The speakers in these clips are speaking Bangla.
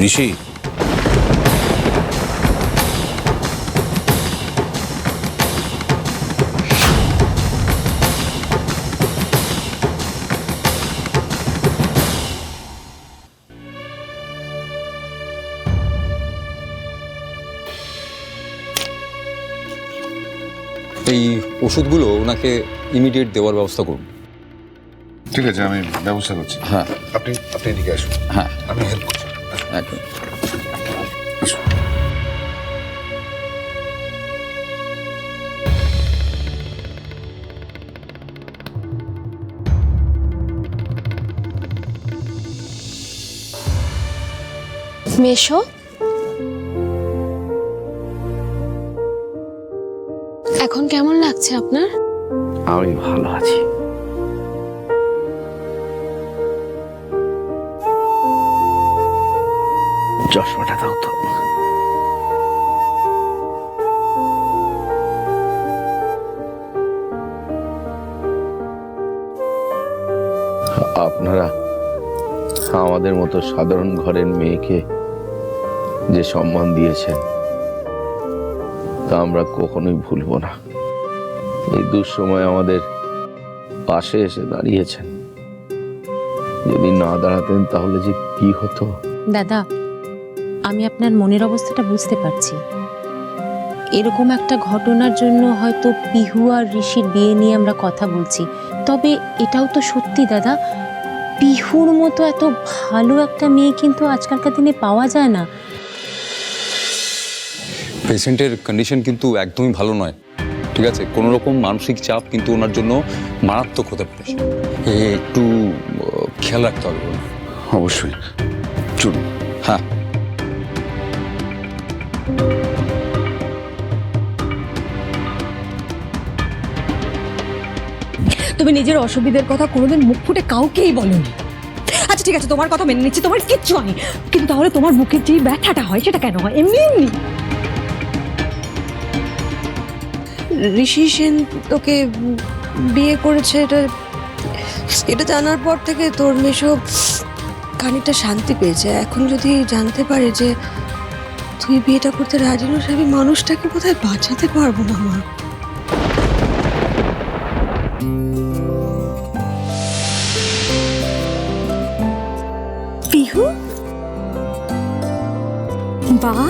ঋষি, এই ওষুধগুলো ওনাকে ইমিডিয়েট দেওয়ার ব্যবস্থা করুন। ঠিক আছে, আমি ব্যবস্থা করছি। হ্যাঁ, আপনি আপনি এদিকে আসুন। হ্যাঁ, আমি হেল্প করছি। একদম। আসুন। মেশো, এখন কেমন লাগছে আপনার? আমি ভালো আছি। চশমাটা দাও তো। আপনারা আমাদের মতো সাধারণ ঘরের মেয়েকে যে সম্মান দিয়েছেন তা আমরা কখনোই ভুলব না। এই দুঃসময় আমাদের পাশে এসে দাঁড়িয়েছেন। যদি না দাঁড়াতেন তাহলে যে কি হতো। দাদা, আমি আপনার মনের অবস্থাটা বুঝতে পারছি। এরকম একটা ঘটনার জন্য হয়তো পিহু আর ঋষির বিয়ে নিয়ে আমরা কথা বলছি, তবে এটাও তো সত্যি দাদা, পিহুর মতো এত ভালো একটা মেয়ে কিন্তু আজকালকার দিনে পাওয়া যায় না। পেশেন্টের কন্ডিশন কিন্তু একদমই ভালো নয়, ঠিক আছে? কোনো রকম মানসিক চাপ কিন্তু ওনার জন্য মারাত্মক হতে পারে। একটু খেয়াল রাখতে হবে। অবশ্যই, চলুন। হ্যাঁ, তুমি নিজের অসুবিধার কথা কোনোদিন মুখ ফুটে কাউকেই বলোনি। আচ্ছা ঠিক আছে, তোমার কথা মেনে নিচ্ছি, তোমার কিচ্ছু হয়নি, কিন্তু তাহলে তোমার বুকের যে ব্যথাটা হয় সেটা কেন হয় এমনি এমনি? ঋষি সেন তোকে বিয়ে করেছে, এটা জানার পর থেকে তোর মেশো খানিকটা শান্তি পেয়েছে। এখন যদি জানতে পারে যে তুই বিয়েটা করতে রাজি নস, আমি মানুষটাকে বোধহয় বাঁচাতে পারবো না মা। পিহু, বাহ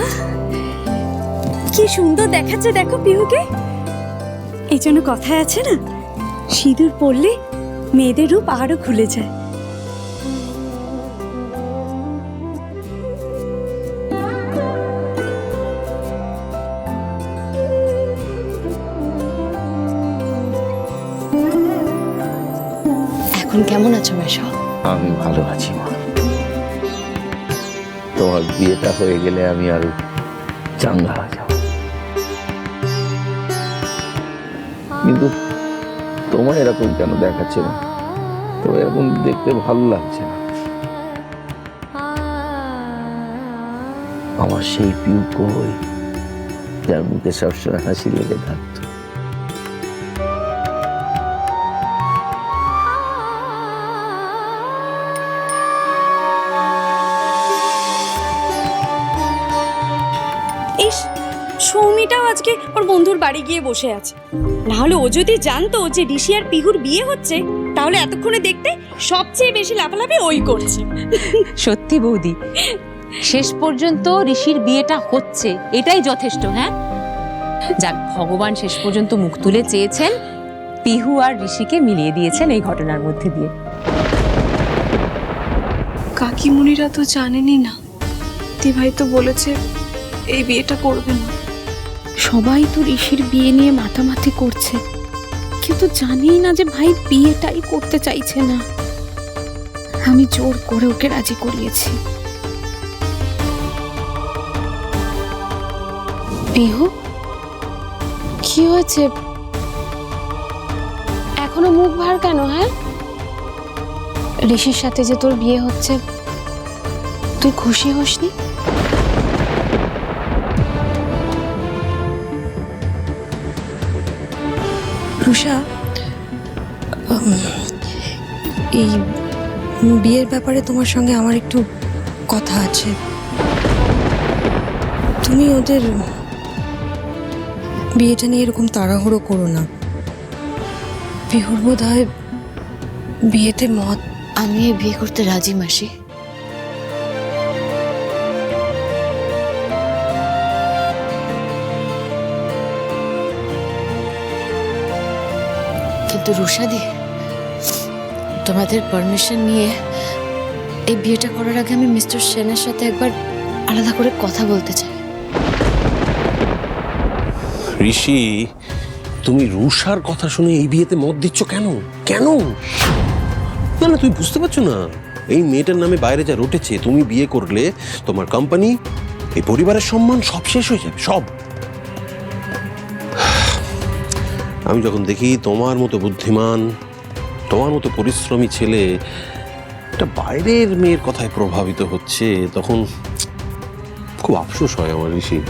কি সুন্দর দেখাচ্ছে, দেখো পিহুকে। এই জন্য কথায় আছে না, সিঁদুর পরলে মেয়েদের রূপ আরো খুলে যায়। এখন কেমন আছো মেশো? আমি ভালো আছি মা। তোমার বিয়েটা হয়ে গেলে আমি আরো চাঙ্গা হয়ে যাব। কিন্তু তোমার এরকম কেন দেখাচ্ছে না? তোমার এরকম দেখতে ভালো লাগছে না। আমার সেই পিউ কই, যার মুখে সবসময় হাসি লেগে থাকতো। ইস, সৌমিটাও আজকে ওর বন্ধুর বাড়ি গিয়ে বসে আছে। নাহলে ও যদি জানতো যে ঋষি আর পিহুর বিয়ে হচ্ছে, তাহলে এতক্ষণে দেখতে সবচেয়ে বেশি লাফালাফি ওই করছে। সত্যি বৌদি, শেষ পর্যন্ত ঋষির বিয়েটা হচ্ছে, এটাই যথেষ্ট। হ্যাঁ, যাক, ভগবান শেষ পর্যন্ত মুখ তুলে চেয়েছেন, পিহু আর ঋষিকে মিলিয়ে দিয়েছেন এই ঘটনার মধ্যে দিয়ে। কাকিমুনিরা তো জানেনই না, দিভাই তো বলেছে এই বিয়েটা করবে না। সবাই তো ঋষির বিয়ে নিয়ে মাতামাতি করছে, কিন্তু জানিই না যে ভাই বিয়েটাই করতে চাইছে না। আমি জোর করে ওকে রাজি করিয়েছি। পিহু, কি হয়েছে? এখনো মুখ ভার কেন? হ্যাঁ, ঋষির সাথে যে তোর বিয়ে হচ্ছে, তুই খুশি হসনি? রুষা, এই বিয়ের ব্যাপারে তোমার সঙ্গে আমার একটু কথা আছে। তুমি ওদের বিয়েটা নিয়ে এরকম তাড়াহুড়ো করো না। পিহুর বোধ হয় বিয়েতে মত। আমি এই বিয়ে করতে রাজি মাসি। কিন্তু রুশাদি, তোমাদের পারমিশন নিয়ে এই বিয়েটা করার আগে আমি মিস্টার সেনের সাথে একবার আলাদা করে কথা বলতে চাই। ঋষি, তুমি রুষার কথা শুনে এই বিয়েতে মত দিচ্ছ কেন? কেন? না না, তুমি বুঝতে পারছো না, এই মেয়েটার নামে বাইরে যা রটেছে, তুমি বিয়ে করলে তোমার কোম্পানি, এই পরিবারের সম্মান সব শেষ হয়ে যাবে, সব। আমি যখন দেখি তোমার মতো বুদ্ধিমান, তোমার মতো পরিশ্রমী ছেলে একটা বাইরের মেয়ের কথায় প্রভাবিত হচ্ছে, তখন খুব আফসোস হয় আমার ঋষি।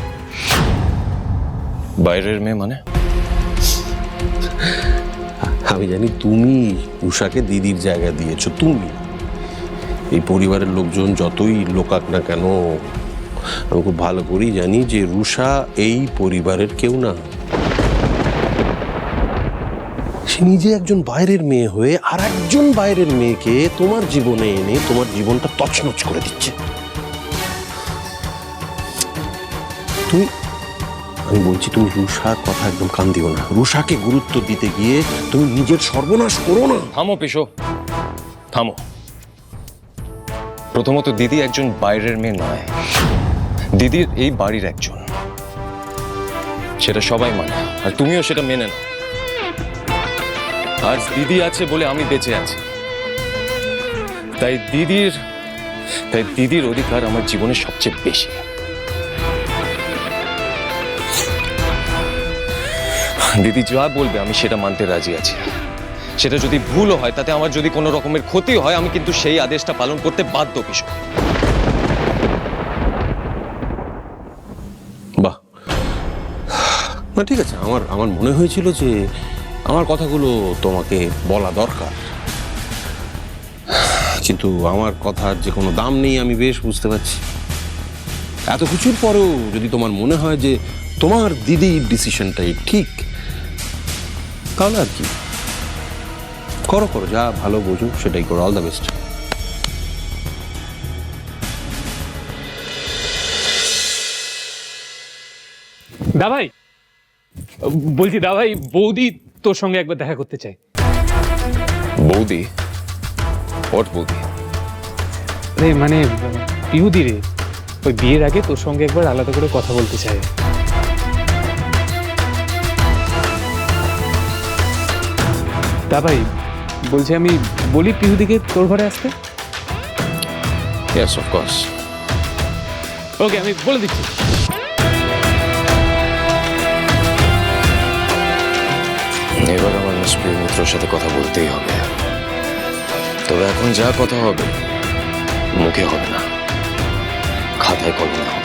বাইরের মেয়ে মানে? আমি জানি তুমি রুষাকে দিদির জায়গা দিয়েছো, তুমি। এই পরিবারের লোকজন যতই লোকাক না কেন, আমি খুব ভালো করেই জানি যে রুষা এই পরিবারের কেউ না। সে নিজে একজন বাইরের মেয়ে হয়ে আর একজন বাইরের মেয়েকে তোমার জীবনে এনে তোমার জীবনটা তছনছ করে দিচ্ছে। তুমি, আমি বলছি, তুমি রুষার কথা একদম কান দিও না। রুষাকে গুরুত্ব দিতে গিয়ে তুমি নিজের সর্বনাশ করো না। থামো পিসো, থামো। প্রথমত দিদি একজন বাইরের মেয়ে নয়, দিদির এই বাড়ির একজন, সেটা সবাই মানে, আর তুমিও সেটা মেনে নাও। আজ দিদি আছে বলে আমি বেঁচে আছি, তাই দিদির অধিকার আমার জীবনের সবচেয়ে বেশি। দিদি যা বলবে আমি সেটা মানতে রাজি আছি। সেটা যদি ভুলও হয়, তাতে আমার যদি কোনো রকমের ক্ষতি হয়, আমি কিন্তু সেই আদেশটা পালন করতে বাধ্য পিসু। বাহ, না ঠিক আছে, আমার মনে হয়েছিল যে আমার কথাগুলো তোমাকে বলা দরকার, কিন্তু আমার কথার যে কোনো দাম নেই আমি বেশ বুঝতে পারছি। এত কিছুর পরেও যদি তোমার মনে হয় যে তোমার দিদির ডিসিশনটাই ঠিক, তাহলে আর কি, করো করো, যা ভালো বোঝো সেটাই করো। All the best. দাভাই, বলছি দাভাই, বৌদি তোর সঙ্গে একবার দেখা করতে চাই। বৌদি? হোয়াট বৌদি? আরে মানে পিহুদি রে, ওই বিয়ের আগে তোর সঙ্গে একবার আলাদা করে কথা বলতে চাই। দাভাই, বলছি আমি বলি পিহুদিকে তোর ঘরে আসতে। Yes, of course. ওকে, আমি বলে দিচ্ছি। এবার আমার নিষ্প্রিয় মিত্রর সাথে কথা বলতেই হবে, তবে এখন যা কথা হবে মুখে হবে না, খাতায় কলমে হবে।